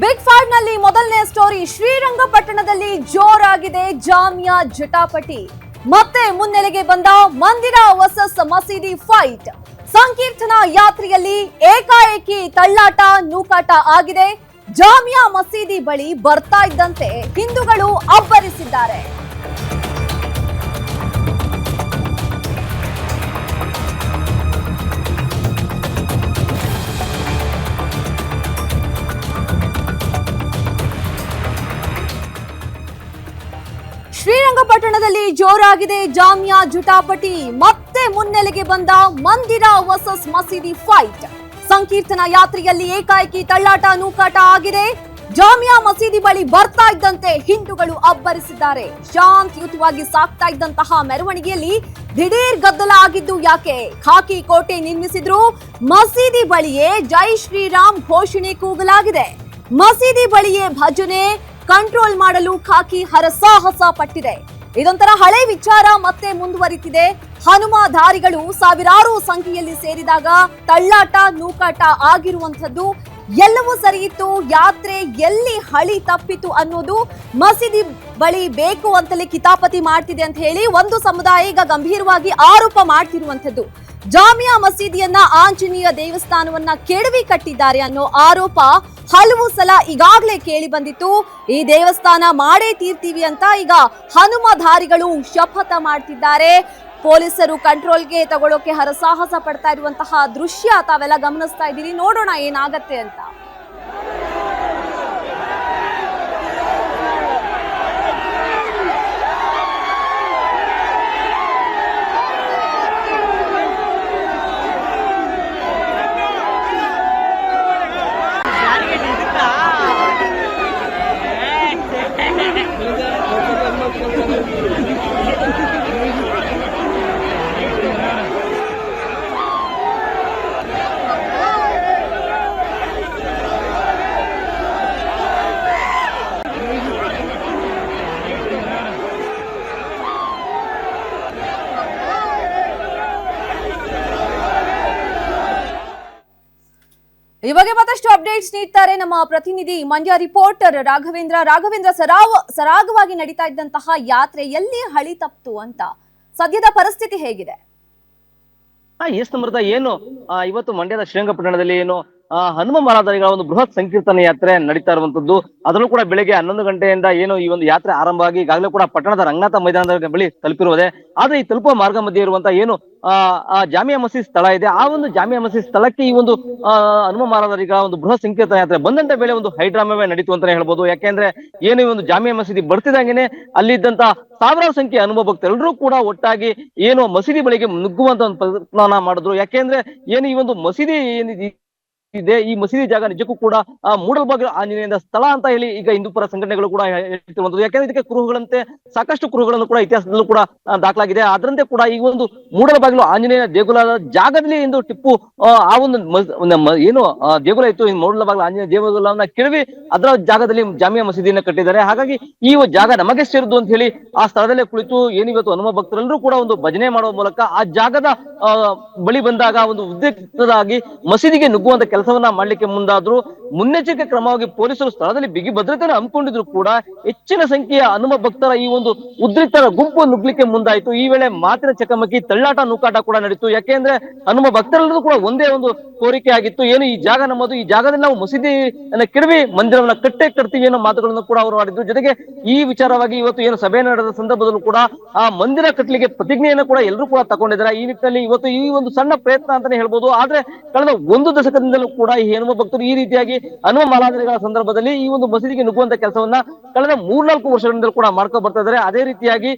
Big five ನಲ್ಲಿ ಮೊದಲನೇ story ಶ್ರೀರಂಗಪಟ್ಟಣದಲ್ಲಿ ಜೋರಾಗಿದೆ Jamia ಜಟಾಪಟಿ. ಮತ್ತೆ ಮುನ್ನೆಲೆಗೆ ಬಂದ ಮಂದಿರ ವರ್ಸಸ್ ಮಸೀದಿ ಫೈಟ್. ಸಂಕೀರ್ತನಾ ಯಾತ್ರೆಯಲ್ಲಿ ಏಕಾಏಕಿ ತಳ್ಳಾಟ ನೂಕಾಟ ಆಗಿದೆ. ಜಾಮಿಯಾ ಮಸೀದಿ ಬಳಿ ಬರ್ತಾ ಇದ್ದಂತೆ ಹಿಂದೂಗಳು ಅಬ್ಬರಿಸಿದ್ದಾರೆ. ಶ್ರೀರಂಗಪಟ್ಟಣದಲ್ಲಿ ಜೋರಾಗಿದೆ ಜಾಮಿಯಾ ಜಟಾಪಟಿ. ಮತ್ತೆ ಮುನ್ನೆಲೆಗೆ ಬಂದ ಮಂದಿರ ವರ್ಸಸ್ ಮಸೀದಿ ಫೈಟ್. ಸಂಕೀರ್ತನಾ ಯಾತ್ರೆಯಲ್ಲಿ ಏಕಾಏಕಿ ತಳ್ಳಾಟ ನೂಕಾಟ ಆಗಿದೆ. ಜಾಮಿಯಾ ಮಸೀದಿ ಬಳಿ ಬರ್ತಾ ಇದ್ದಂತೆ ಹಿಂದೂಗಳು ಅಬ್ಬರಿಸಿದ್ದಾರೆ. ಶಾಂತಿಯುತವಾಗಿ ಸಾಗ್ತಾ ಇದ್ದಂತಹ ಮೆರವಣಿಗೆಯಲ್ಲಿ ದಿಢೀರ್ ಗದ್ದಲ ಆಗಿದ್ದು ಯಾಕೆ? ಖಾಕಿ ಕೋಟೆ ನಿರ್ಮಿಸಿದ್ರು. ಮಸೀದಿ ಬಳಿಯೇ ಜೈ ಶ್ರೀರಾಮ್ ಘೋಷಣೆ ಕೂಗಲಾಗಿದೆ. ಮಸೀದಿ ಬಳಿಯೇ ಭಜನೆ ಕಂಟ್ರೋಲ್ ಮಾಡಲು ಖಾಕಿ ಹರಸಾಹಸ ಪಟ್ಟಿದೆ. ಇದೊಂಥರ ಹಳೆ ವಿಚಾರ ಮತ್ತೆ ಮುಂದುವರಿತಿದೆ. ಹನುಮಧಾರಿಗಳು ಸಾವಿರಾರು ಸಂಖ್ಯೆಯಲ್ಲಿ ಸೇರಿದಾಗ ತಳ್ಳಾಟ ನೂಕಾಟ ಆಗಿರುವಂಥದ್ದು ಎಲ್ಲವೂ ಸರಿ ಇತ್ತು. ಯಾತ್ರೆ ಎಲ್ಲಿ ಹಳಿ ತಪ್ಪಿತು ಅನ್ನೋದು ಮಸೀದಿ ಬಳಿ ಬೇಕು ಅಂತಲೇ ಕಿತಾಪತಿ ಮಾಡ್ತಿದೆ ಅಂತ ಹೇಳಿ ಒಂದು ಸಮುದಾಯ ಈಗ ಗಂಭೀರವಾಗಿ ಆರೋಪ ಮಾಡ್ತಿರುವಂಥದ್ದು. ಜಾಮಿಯಾ ಮಸೀದಿಯನ್ನ ಆಂಜನೇಯ ದೇವಸ್ಥಾನವನ್ನ ಕೆಡವಿ ಕಟ್ಟಿದ್ದಾರೆ ಅನ್ನೋ ಆರೋಪ ಹಲವು ಸಲ ಈಗಾಗಲೇ ಕೇಳಿ ಬಂದಿತ್ತು. ಈ ದೇವಸ್ಥಾನ ಮಾಡೇ ತೀರ್ತೀವಿ ಅಂತ ಈಗ ಹನುಮಧಾರಿಗಳು ಶಪಥ ಮಾಡ್ತಿದ್ದಾರೆ. ಪೊಲೀಸರು ಕಂಟ್ರೋಲ್ಗೆ ತಗೊಳ್ಳೋಕೆ ಹರಸಾಹಸ ಪಡ್ತಾ ಇರುವಂತಹ ದೃಶ್ಯ ತಾವೆಲ್ಲ ಗಮನಿಸ್ತಾ ಇದ್ದೀರಿ. ನೋಡೋಣ ಏನಾಗತ್ತೆ ಅಂತ. ಈ ಬಗ್ಗೆ ಮತ್ತಷ್ಟು ಅಪ್ಡೇಟ್ಸ್ ನೀಡ್ತಾರೆ ನಮ್ಮ ಪ್ರತಿನಿಧಿ ಮಂಡ್ಯ ರಿಪೋರ್ಟರ್ ರಾಘವೇಂದ್ರ. ಸರಾಗವಾಗಿ ನಡೀತಾ ಇದ್ದಂತಹ ಯಾತ್ರೆ ಎಲ್ಲಿ ಹಳಿ ತಪ್ಪಿತು ಅಂತ ಸದ್ಯದ ಪರಿಸ್ಥಿತಿ ಹೇಗಿದೆ? ಏನು ಇವತ್ತು ಮಂಡ್ಯದ ಶ್ರೀರಂಗಪಟ್ಟಣದಲ್ಲಿ ಏನು ಹನುಮ ಮಾಲಾಧಾರಿಗಳ ಒಂದು ಬೃಹತ್ ಸಂಕೀರ್ತನ ಯಾತ್ರೆ ನಡೀತಾ ಇರುವಂತದ್ದು. ಅದರಲ್ಲೂ ಕೂಡ ಬೆಳಿಗ್ಗೆ 11 ಗಂಟೆಯಿಂದ ಏನು ಈ ಒಂದು ಯಾತ್ರೆ ಆರಂಭ ಆಗಿ ಈಗಾಗಲೇ ಕೂಡ ಪಟ್ಟಣದ ರಂಗನಾಥ ಮೈದಾನದ ಬಳಿ ತಲುಪಿರುವುದೇ. ಆದ್ರೆ ಈ ತಲುಪುವ ಮಾರ್ಗ ಮಧ್ಯೆ ಇರುವಂತಹ ಏನು ಜಾಮಿಯಾ ಮಸೀದ್ ಸ್ಥಳ ಇದೆ, ಆ ಒಂದು ಜಾಮಿಯಾ ಮಸೀದ್ ಸ್ಥಳಕ್ಕೆ ಈ ಒಂದು ಹನುಮ ಮಾಲಾಧಾರಿಗಳ ಒಂದು ಬೃಹತ್ ಸಂಕೀರ್ತನ ಯಾತ್ರೆ ಬಂದಂತ ವೇಳೆ ಒಂದು ಹೈಡ್ರಾಮವೇ ನಡೀತು ಅಂತಾನೆ ಹೇಳ್ಬೋದು. ಯಾಕೆಂದ್ರೆ ಏನು ಈ ಒಂದು ಜಾಮಿಯಾ ಮಸೀದಿ ಬರ್ತಿದಂಗೆನೆ ಅಲ್ಲಿದ್ದಂತ ಸಾವಿರಾರು ಸಂಖ್ಯೆ ಹನುಮ ಭಕ್ತರೆಲ್ಲರೂ ಕೂಡ ಒಟ್ಟಾಗಿ ಏನು ಮಸೀದಿ ಬಳಿಗೆ ನುಗ್ಗುವಂತ ಒಂದು ಪ್ರಯತ್ನ ಮಾಡಿದ್ರು. ಯಾಕೆಂದ್ರೆ ಏನು ಈ ಒಂದು ಮಸೀದಿ ಇದೆ, ಈ ಮಸೀದಿ ಜಾಗ ನಿಜಕ್ಕೂ ಕೂಡ ಮೂಡಲ್ಬಾಗಿಲು ಆಂಜನೇಯನ ಸ್ಥಳ ಅಂತ ಹೇಳಿ ಈಗ ಹಿಂದೂಪರ ಸಂಘಟನೆಗಳು ಕೂಡ ಹೇಳ್ತಿರುವಂತದ್ದು. ಯಾಕೆಂದ್ರೆ ಇದಕ್ಕೆ ಕುರುಹುಗಳಂತೆ ಸಾಕಷ್ಟು ಕುರುಹುಗಳನ್ನು ಕೂಡ ಇತಿಹಾಸದಲ್ಲೂ ಕೂಡ ದಾಖಲಾಗಿದೆ. ಅದರಂತೆ ಕೂಡ ಈ ಒಂದು ಮೂಡಲ್ಬಾಗಿಲು ಆಂಜನೇಯನ ದೇಗುಲದ ಜಾಗದಲ್ಲಿ ಇಂದು ಟಿಪ್ಪು ಆ ಒಂದು ಏನು ದೇಗುಲ ಇತ್ತು, ಮೂಡಲ್ಬಾಗಿಲು ಆಂಜನೇಯ ದೇಗುಲವನ್ನ ಕೆಡವಿ ಅದರ ಜಾಗದಲ್ಲಿ ಜಾಮಿಯಾ ಮಸೀದಿಯನ್ನ ಕಟ್ಟಿದ್ದಾರೆ. ಹಾಗಾಗಿ ಈ ಜಾಗ ನಮಗೆ ಸೇರಿದ್ದು ಅಂತ ಹೇಳಿ ಆ ಸ್ಥಳದಲ್ಲೇ ಕುಳಿತು ಏನಿವತ್ತು ಹನುಮ ಭಕ್ತರೆಲ್ಲರೂ ಕೂಡ ಒಂದು ಭಜನೆ ಮಾಡುವ ಮೂಲಕ ಆ ಜಾಗದ ಬಳಿ ಬಂದಾಗ ಒಂದು ಉದ್ರಿಕ್ತರಾಗಿ ಮಸೀದಿಗೆ ನುಗ್ಗುವಂತ ಕೆಲಸವನ್ನ ಮಾಡ್ಲಿಕ್ಕೆ ಮುಂದಾದ್ರು. ಮುನ್ನೆಚ್ಚರಿಕೆ ಕ್ರಮವಾಗಿ ಪೊಲೀಸರು ಸ್ಥಳದಲ್ಲಿ ಬಿಗಿ ಭದ್ರತೆಯನ್ನು ಹಮ್ಮಿಕೊಂಡಿದ್ರು ಕೂಡ ಹೆಚ್ಚಿನ ಸಂಖ್ಯೆಯ ಹನುಮ ಭಕ್ತರ ಈ ಒಂದು ಉದ್ರಿಕ್ತರ ಗುಂಪು ನುಗ್ಲಿಕ್ಕೆ ಮುಂದಾಯಿತು. ಈ ವೇಳೆ ಮಾತಿನ ಚಕಮಕಿ ತಳ್ಳಾಟ ನೂಕಾಟ ಕೂಡ ನಡೀತು. ಯಾಕೆಂದ್ರೆ ಹನುಮ ಭಕ್ತರೆಲ್ಲರೂ ಕೂಡ ಒಂದೇ ಒಂದು ಕೋರಿಕೆ ಆಗಿತ್ತು, ಏನು ಈ ಜಾಗ ನಮ್ಮದು, ಈ ಜಾಗದಲ್ಲಿ ನಾವು ಮಸೀದಿಯನ್ನ ಕೆಡವಿ ಮಂದಿರವನ್ನ ಕಟ್ತೀವಿ ಅನ್ನೋ ಮಾತುಗಳನ್ನು ಕೂಡ ಅವರು ಆಡಿದ್ರು. ಜೊತೆಗೆ ಈ ವಿಚಾರವಾಗಿ ಇವತ್ತು ಏನು ಸಭೆ ನಡೆದ ಸಂದರ್ಭದಲ್ಲೂ ಕೂಡ ಆ ಮಂದಿರ ಕಟ್ಟಲಿಕ್ಕೆ ಪ್ರತಿಜ್ಞೆಯನ್ನು ಕೂಡ ಎಲ್ಲರೂ ಕೂಡ ತಗೊಂಡಿದ್ದಾರೆ. ಈ ನಿಟ್ಟಿನಲ್ಲಿ ಇವತ್ತು ಈ ಒಂದು ಸಣ್ಣ ಪ್ರಯತ್ನ ಅಂತಾನೆ ಹೇಳ್ಬೋದು. ಆದ್ರೆ ಕಳೆದ ಒಂದು ದಶಕದಿಂದಲೂ ಕೂಡ ಈ ಹನುಮ ಭಕ್ತರು ಈ ರೀತಿಯಾಗಿ ಹನುಮ ಮಾಲಾಧಾರಿಗಳ ಸಂದರ್ಭದಲ್ಲಿ ಈ ಒಂದು ಮಸೀದಿಗೆ ನುಗ್ಗುವಂತ ಕೆಲಸವನ್ನ ಕಳೆದ 3-4 ವರ್ಷಗಳಿಂದಲೂ ಕೂಡ ಮಾಡ್ಕೊಂಡು ಬರ್ತಾ ಇದ್ದಾರೆ. ಅದೇ ರೀತಿಯಾಗಿ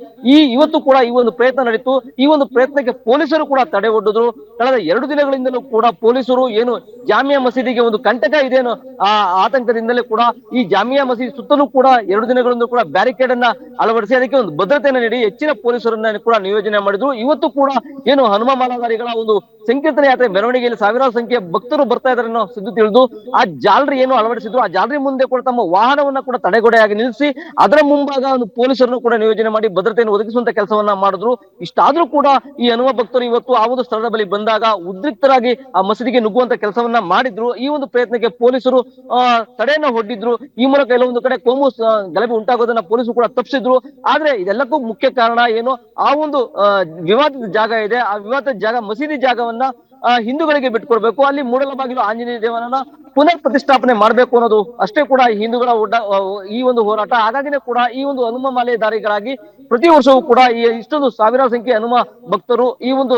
ಇವತ್ತು ಕೂಡ ಈ ಒಂದು ಪ್ರಯತ್ನ ನಡೀತು. ಈ ಒಂದು ಪ್ರಯತ್ನಕ್ಕೆ ಪೊಲೀಸರು ಕೂಡ ತಡೆ ಒಡ್ಡಿದ್ರು. ಕಳೆದ 2 ದಿನಗಳಿಂದಲೂ ಕೂಡ ಪೊಲೀಸರು ಏನು ಜಾಮಿಯಾ ಮಸೀದಿಗೆ ಒಂದು ಕಂಟಕ ಇದೇನು ಆ ಆತಂಕದಿಂದಲೇ ಕೂಡ ಈ ಜಾಮಿಯಾ ಮಸೀದಿ ಸುತ್ತಲೂ ಕೂಡ 2 ದಿನಗಳಿಂದ ಕೂಡ ಬ್ಯಾರಿಕೇಡ್ ಅನ್ನ ಅಳವಡಿಸಿ ಅದಕ್ಕೆ ಒಂದು ಭದ್ರತೆಯನ್ನು ನೀಡಿ ಹೆಚ್ಚಿನ ಪೊಲೀಸರನ್ನ ಕೂಡ ನಿಯೋಜನೆ ಮಾಡಿದ್ರು. ಇವತ್ತು ಕೂಡ ಏನು ಹನುಮ ಮಾಲಾಧಾರಿಗಳ ಒಂದು ಸಂಕೀರ್ತನ ಯಾತ್ರೆ ಮೆರವಣಿಗೆಯಲ್ಲಿ ಸಾವಿರಾರು ಸಂಖ್ಯೆಯ ಭಕ್ತರು ಬರ್ತಾ ಇದ್ದಾರೆ ಅನ್ನೋ ಸುದ್ದಿ ತಿಳಿದು ಆ ಜಾಲರಿ ಏನು ಅಳವಡಿಸಿದ್ರು ಆ ಜಾಲರಿ ಮುಂದೆ ಕೂಡ ತಮ್ಮ ವಾಹನವನ್ನ ಕೂಡ ತಡೆಗೋಡೆಯಾಗಿ ನಿಲ್ಲಿಸಿ ಅದರ ಮುಂಭಾಗ ಒಂದು ಪೊಲೀಸರನ್ನು ಕೂಡ ನಿಯೋಜನೆ ಮಾಡಿ ಭದ್ರತೆಯನ್ನು ಒದಗಿಸುವಂತ ಕೆಲಸವನ್ನ ಮಾಡಿದ್ರು. ಇಷ್ಟಾದ್ರೂ ಕೂಡ ಈ ಹನುಮ ಭಕ್ತರು ಇವತ್ತು ಆ ಒಂದು ಸ್ಥಳದ ಬಳಿ ಬಂದಾಗ ಉದ್ರಿಕ್ತರಾಗಿ ಆ ಮಸೀದಿಗೆ ನುಗ್ಗುವಂತ ಕೆಲಸವನ್ನ ಮಾಡಿದ್ರು. ಈ ಒಂದು ಪ್ರಯತ್ನಕ್ಕೆ ಪೊಲೀಸರು ತಡೆಯನ್ನ ಒಡ್ಡಿದ್ರು. ಈ ಮೂಲಕ ಕೆಲವೊಂದು ಕಡೆ ಕೋಮು ಗಲಭೆ ಉಂಟಾಗೋದನ್ನ ಪೊಲೀಸರು ಕೂಡ ತಪ್ಪಿಸಿದ್ರು. ಆದ್ರೆ ಇದೆಲ್ಲಕ್ಕೂ ಮುಖ್ಯ ಕಾರಣ ಏನು, ಆ ಒಂದು ವಿವಾದಿತ ಜಾಗ ಇದೆ, ಆ ವಿವಾದಿತ ಜಾಗ ಮಸೀದಿ ಜಾಗವನ್ನ ಹಿಂದೂಗಳಿಗೆ ಬಿಟ್ಕೊಡ್ಬೇಕು, ಅಲ್ಲಿ ಮೂಡಲಬಾಗಿಲು ಆಂಜನೇಯ ದೇವರನ್ನ ಪುನರ್ ಪ್ರತಿಷ್ಠಾಪನೆ ಮಾಡಬೇಕು ಅನ್ನೋದು ಅಷ್ಟೇ ಕೂಡ ಹಿಂದೂಗಳ ಈ ಒಂದು ಹೋರಾಟ. ಹಾಗಾಗಿನೇ ಕೂಡ ಈ ಒಂದು ಹನುಮ ಮಾಲೆಧಾರಿಗಳಾಗಿ ಪ್ರತಿ ವರ್ಷವೂ ಕೂಡ ಈ ಇಷ್ಟೊಂದು ಸಾವಿರಾರು ಸಂಖ್ಯೆ ಹನುಮ ಭಕ್ತರು ಈ ಒಂದು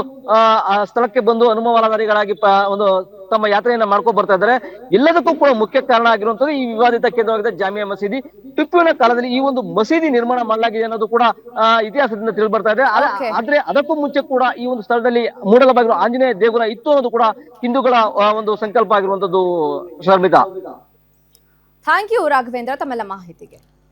ಸ್ಥಳಕ್ಕೆ ಬಂದು ಹನುಮ ಮಾಲಾಧಾರಿಗಳಾಗಿ ಒಂದು ತಮ್ಮ ಯಾತ್ರೆಯನ್ನ ಮಾಡ್ಕೊಂಡು ಬರ್ತಾ ಇದ್ದಾರೆ. ಎಲ್ಲದಕ್ಕೂ ಕೂಡ ಮುಖ್ಯ ಕಾರಣ ಆಗಿರುವಂತದ್ದು ಈ ವಿವಾದಿತ ಕೇಂದ್ರವಾಗಿದೆ ಜಾಮಿಯಾ ಮಸೀದಿ. ಟಿಪ್ಪುವಿನ ಕಾಲದಲ್ಲಿ ಈ ಒಂದು ಮಸೀದಿ ನಿರ್ಮಾಣ ಮಾಡಲಾಗಿದೆ ಅನ್ನೋದು ಕೂಡ ಇತಿಹಾಸದಿಂದ ತಿಳಿದು ಬರ್ತಾ ಇದೆ. ಆದ್ರೆ ಅದಕ್ಕೂ ಮುಂಚೆ ಕೂಡ ಈ ಒಂದು ಸ್ಥಳದಲ್ಲಿ ಮೂಡಲಬಾಗಿಲು ಆಂಜನೇಯ ದೇಗುಲ ಇತ್ತು ಅನ್ನೋದು ಕೂಡ ಹಿಂದೂಗಳ ಒಂದು ಸಂಕಲ್ಪ ಆಗಿರುವಂತದ್ದು. ಶರ್ಮಿತಾ, ಥ್ಯಾಂಕ್ ಯು ರಾಘವೇಂದ್ರ ತಮ್ಮೆಲ್ಲ ಮಾಹಿತಿಗೆ.